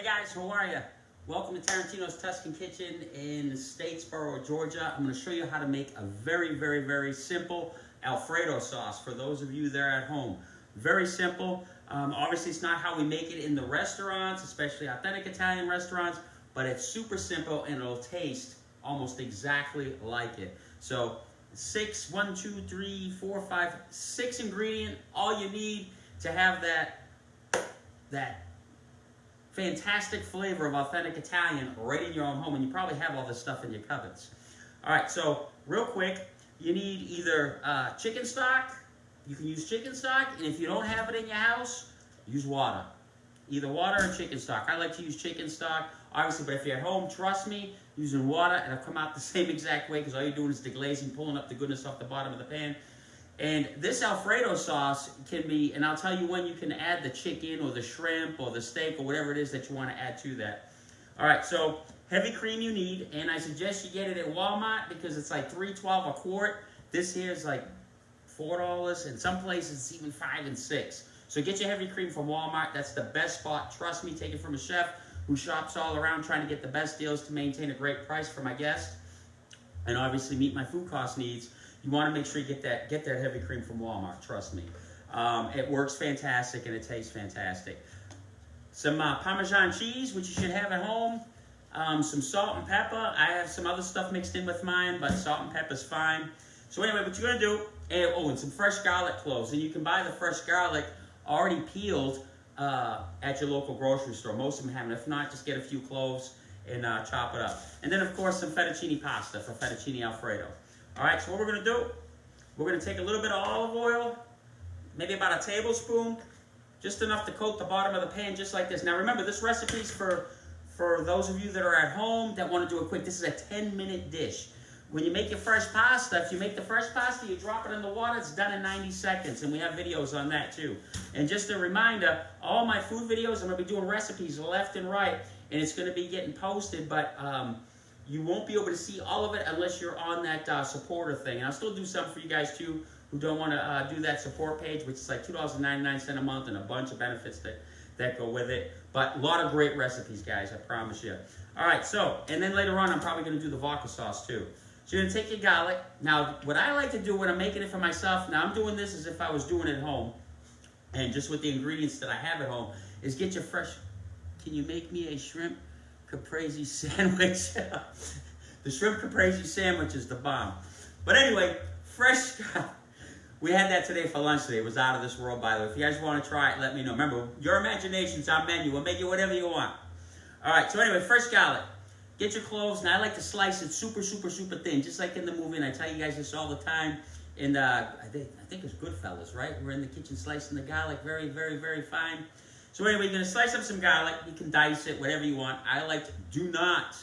Hey guys, how are you? Welcome to Tarantino's Tuscan Kitchen in Statesboro, Georgia. I'm going to show you how to make a very simple Alfredo sauce for those of you there at home. Very simple. Obviously, it's not how we make it in the restaurants, especially authentic Italian restaurants, but it's super simple and it'll taste almost exactly like it. So, 6 ingredient, all you need to have that fantastic flavor of authentic Italian right in your own home, and you probably have all this stuff in your cupboards. All right, so real quick, you need either chicken stock. You can use chicken stock, and if you don't have it in your house, use water. Either water or chicken stock. I like to use chicken stock, obviously, but if you're at home, trust me, using water, it'll come out the same exact way because all you're doing is deglazing, pulling up the goodness off the bottom of the pan. And this Alfredo sauce can be, and I'll tell you when you can add the chicken or the shrimp or the steak or whatever it is that you want to add to that. All right, so heavy cream you need, and I suggest you get it at Walmart because it's like $3.12 a quart. This here is like $4, and some places it's even $5 and $6. So get your heavy cream from Walmart. That's the best spot. Trust me, take it from a chef who shops all around trying to get the best deals to maintain a great price for my guests and obviously meet my food cost needs. You want to make sure you get that heavy cream from Walmart, trust me. It works fantastic and it tastes fantastic. Some Parmesan cheese, which you should have at home. Some salt and pepper. I have some other stuff mixed in with mine, but salt and pepper's fine. So anyway, what you're going to do, and some fresh garlic cloves. And you can buy the fresh garlic already peeled at your local grocery store. Most of them have it. If not, just get a few cloves and chop it up. And then, of course, some fettuccine pasta for fettuccine Alfredo. All right, so what we're going to do, we're going to take a little bit of olive oil, maybe about a tablespoon, just enough to coat the bottom of the pan just like this. Now remember, this recipe is for those of you that are at home that want to do it quick. This is a 10-minute dish. When you make your fresh pasta, if you make the fresh pasta, you drop it in the water, it's done in 90 seconds, and we have videos on that too. And just a reminder, all my food videos, I'm going to be doing recipes left and right, and it's going to be getting posted, but you won't be able to see all of it unless you're on that supporter thing. And I'll still do some for you guys too who don't want to do that support page, which is like $2.99 a month and a bunch of benefits that go with it. But a lot of great recipes, guys, I promise you. All right, so, and then later on I'm probably going to do the vodka sauce too. So you're going to take your garlic. Now, what I like to do when I'm making it for myself, now I'm doing this as if I was doing it at home, and just with the ingredients that I have at home, is get your fresh, can you make me a shrimp caprese sandwich? The shrimp caprese sandwich is the bomb. But anyway, fresh. We had that today for lunch today. It was out of this world, by the way. If you guys want to try it, let me know. Remember, your imagination's our menu. We'll make you whatever you want. All right, so anyway, fresh garlic. Get your cloves, and I like to slice it super thin, just like in the movie, and I tell you guys this all the time. And I think it's Goodfellas, right? We're in the kitchen slicing the garlic very fine. So anyway, you're going to slice up some garlic. You can dice it, whatever you want. I like to do not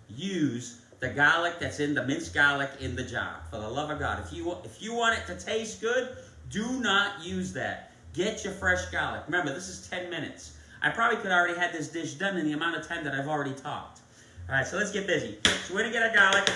use the garlic that's in the minced garlic in the jar. For the love of God. If you want it to taste good, do not use that. Get your fresh garlic. Remember, this is 10 minutes. I probably could already had this dish done in the amount of time that I've already talked. All right, so let's get busy. So we're going to get our garlic.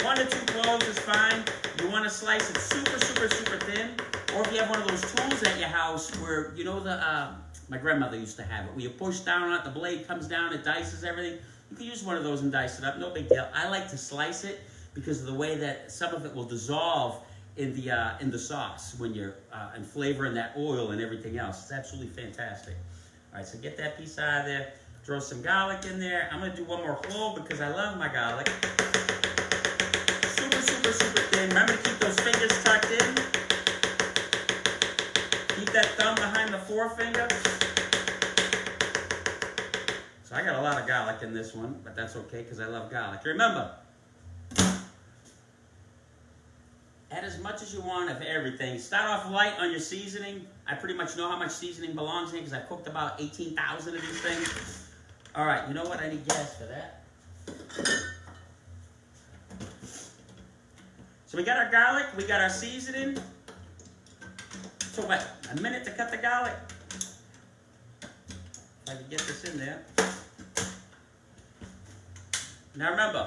1 to 2 cloves is fine. You want to slice it super thin. Or if you have one of those tools at your house where, you know, my grandmother used to have it, where you push down on it, the blade comes down, it dices everything. You can use one of those and dice it up, no big deal. I like to slice it because of the way that some of it will dissolve in the sauce when you're and flavoring that oil and everything else. It's absolutely fantastic. All right, so get that piece out of there. Throw some garlic in there. I'm going to do one more clove because I love my garlic. Super thin. Remember to keep those fingers tucked in. Keep that thumb behind the forefinger. So I got a lot of garlic in this one, but that's okay because I love garlic. Remember, add as much as you want of everything. Start off light on your seasoning. I pretty much know how much seasoning belongs in because I've cooked about 18,000 of these things. All right, you know what? I need gas for that. So we got our garlic, we got our seasoning. So what, a minute to cut the garlic? If I can get this in there. Now remember,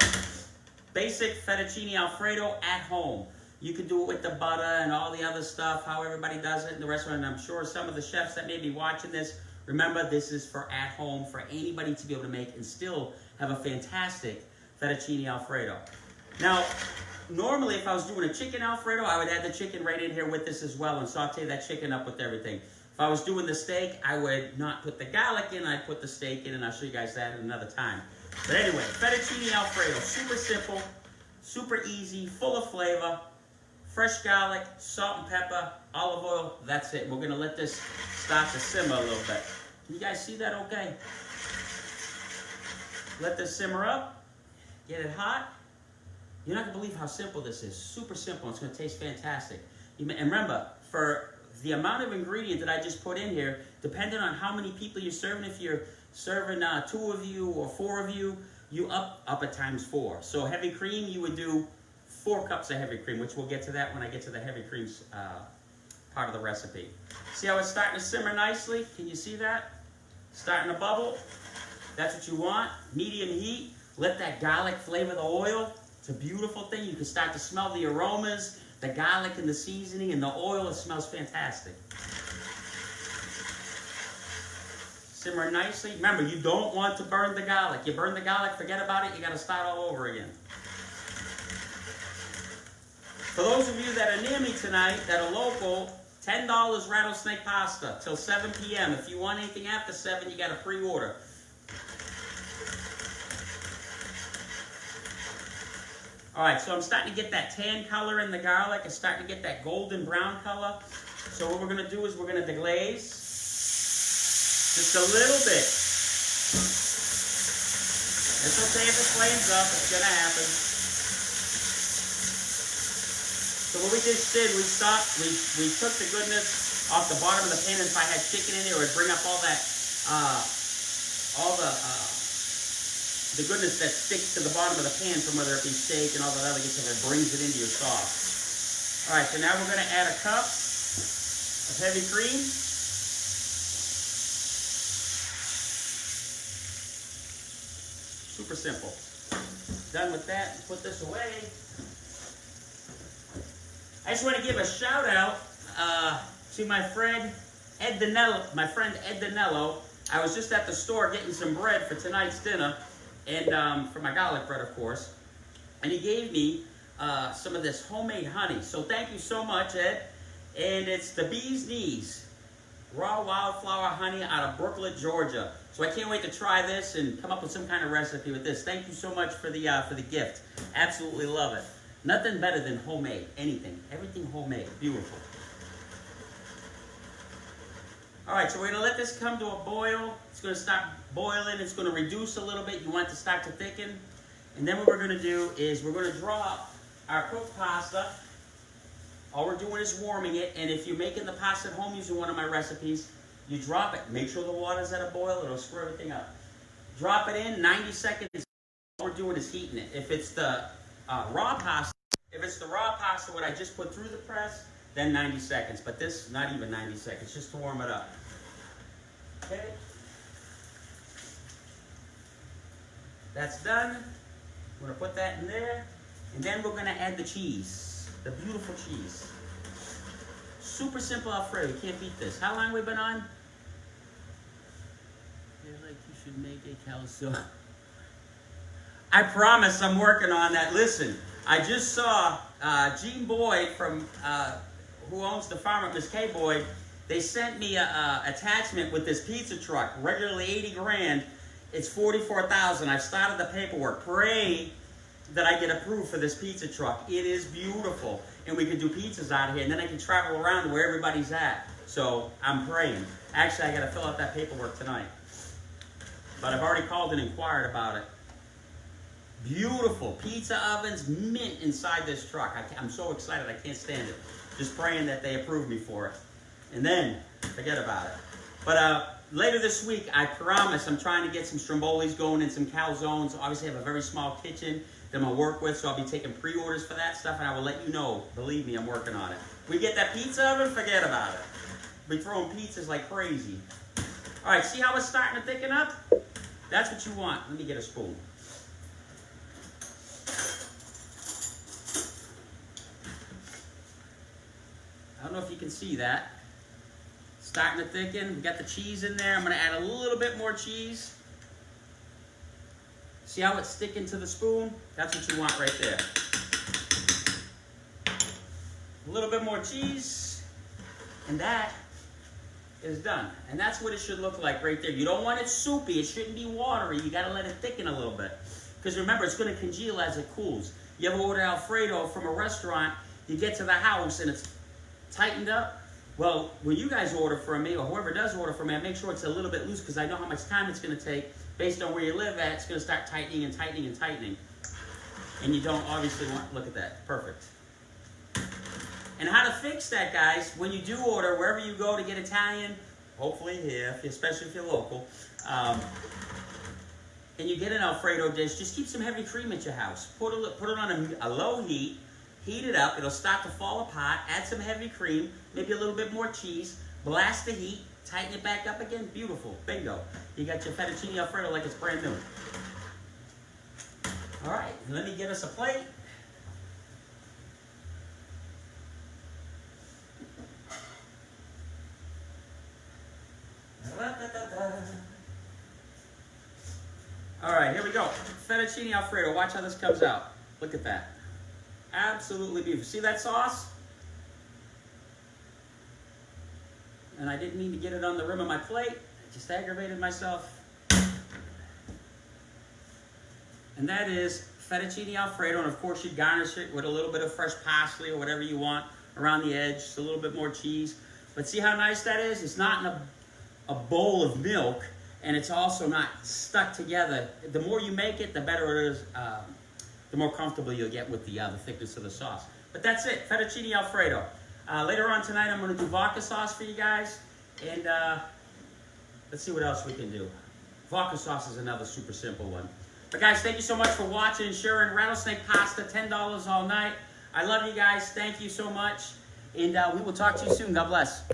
basic fettuccine Alfredo at home. You could do it with the butter and all the other stuff, how everybody does it in the restaurant. And I'm sure some of the chefs that may be watching this, remember, this is for at home, for anybody to be able to make and still have a fantastic fettuccine Alfredo. Now, normally if I was doing a chicken Alfredo, I would add the chicken right in here with this as well and saute that chicken up with everything. If I was doing the steak, I would not put the garlic in, I'd put the steak in, and I'll show you guys that another time. But anyway, fettuccine Alfredo, super simple, super easy, full of flavor, fresh garlic, salt and pepper, olive oil, that's it. We're gonna let this start to simmer a little bit. Can you guys see that okay? Let this simmer up, get it hot. You're not gonna believe how simple this is. Super simple, it's gonna taste fantastic. And remember, for the amount of ingredient that I just put in here, depending on how many people you're serving, if you're serving 2 of you or 4 of you, you up at times 4. So heavy cream, you would do 4 cups of heavy cream, which we'll get to that when I get to the heavy cream part of the recipe. See how it's starting to simmer nicely? Can you see that? Starting to bubble. That's what you want. Medium heat. Let that garlic flavor the oil. It's a beautiful thing. You can start to smell the aromas, the garlic and the seasoning and the oil. It smells fantastic. Simmer nicely. Remember, you don't want to burn the garlic. You burn the garlic, forget about it. You got to start all over again. For those of you that are near me tonight, that are local, $10 rattlesnake pasta till 7 p.m. If you want anything after 7, you got to pre-order. All right, so I'm starting to get that tan color in the garlic. It's starting to get that golden brown color. So what we're going to do is we're going to deglaze just a little bit. It's okay if it flames up. It's going to happen. So what we just did, we took the goodness off the bottom of the pan. If I had chicken in there, it would bring up all that, the goodness that sticks to the bottom of the pan from whether it be steak and all that other good stuff. It brings it into your sauce. All right, so now we're going to add a cup of heavy cream. Super simple. Done with that, put this away. I just want to give a shout out to my friend Ed Danello. I was just at the store getting some bread for tonight's dinner, and for my garlic bread, of course. And he gave me some of this homemade honey. So thank you so much, Ed. And it's the Bee's Knees raw wildflower honey out of Brooklyn, Georgia. So I can't wait to try this and come up with some kind of recipe with this. Thank you so much for the gift. Absolutely love it. Nothing better than homemade. Anything. Everything homemade. Beautiful. All right, so we're going to let this come to a boil. It's going to start boiling. It's going to reduce a little bit. You want it to start to thicken. And then what we're going to do is we're going to drop our cooked pasta. All we're doing is warming it. And if you're making the pasta at home using one of my recipes, you drop it. Make sure the water's at a boil. It'll screw everything up. Drop it in 90 seconds. All we're doing is heating it. If it's the raw pasta, what I just put through the press, then 90 seconds. But this, not even 90 seconds, just to warm it up. Okay. That's done. We're going to put that in there. And then we're going to add the cheese. The beautiful cheese. Super simple Alfredo. You can't beat this. How long have we been on? You're like, you should make a calzone. I promise I'm working on that. Listen, I just saw Gene Boyd from who owns the farm at Miss K. Boyd. They sent me a attachment with this pizza truck, regularly 80 grand. It's 44,000. I've started the paperwork. Pray that I get approved for this pizza truck. It is beautiful, and we can do pizzas out of here, and then I can travel around to where everybody's at. So I'm praying. Actually, I got to fill out that paperwork tonight, but I've already called and inquired about it. Beautiful pizza ovens, mint inside this truck. I'm so excited, I can't stand it. Just praying that they approve me for it. And then, forget about it. But later this week, I promise, I'm trying to get some strombolis going and some calzones. Obviously, I have a very small kitchen that I'm going to work with, so I'll be taking pre-orders for that stuff, and I will let you know. Believe me, I'm working on it. We get that pizza oven, forget about it. We'll be throwing pizzas like crazy. All right, see how it's starting to thicken up? That's what you want. Let me get a spoon. see that. Starting to thicken. We got the cheese in there. I'm going to add a little bit more cheese. See how it's sticking to the spoon? That's what you want right there. A little bit more cheese, and that is done. And that's what it should look like right there. You don't want it soupy. It shouldn't be watery. You got to let it thicken a little bit. Because remember, it's going to congeal as it cools. You ever order Alfredo from a restaurant, you get to the house and it's tightened up? Well, when you guys order from me, or whoever does order from me, I make sure it's a little bit loose because I know how much time it's going to take. Based on where you live at, it's going to start tightening and tightening and tightening. And you don't obviously want, look at that, perfect. And how to fix that, guys, when you do order, wherever you go to get Italian, hopefully here, especially if you're local, and you get an Alfredo dish, just keep some heavy cream at your house. Put it on a low heat, heat it up, it'll start to fall apart, add some heavy cream, maybe a little bit more cheese, blast the heat, tighten it back up again, beautiful, bingo. You got your fettuccine Alfredo like it's brand new. All right, let me get us a plate. All right, here we go. Fettuccine Alfredo. Watch how this comes out. Look at that. Absolutely beautiful. See that sauce? And I didn't mean to get it on the rim of my plate. I just aggravated myself. And that is fettuccine Alfredo. And of course, you garnish it with a little bit of fresh parsley or whatever you want around the edge. Just a little bit more cheese. But see how nice that is? It's not in a bowl of milk. And it's also not stuck together. The more you make it, the better it is. The more comfortable you'll get with the thickness of the sauce. But that's it, fettuccine Alfredo. Later on tonight, I'm going to do vodka sauce for you guys. And let's see what else we can do. Vodka sauce is another super simple one. But guys, thank you so much for watching and sharing. Rattlesnake pasta, $10 all night. I love you guys. Thank you so much. And we will talk to you soon. God bless.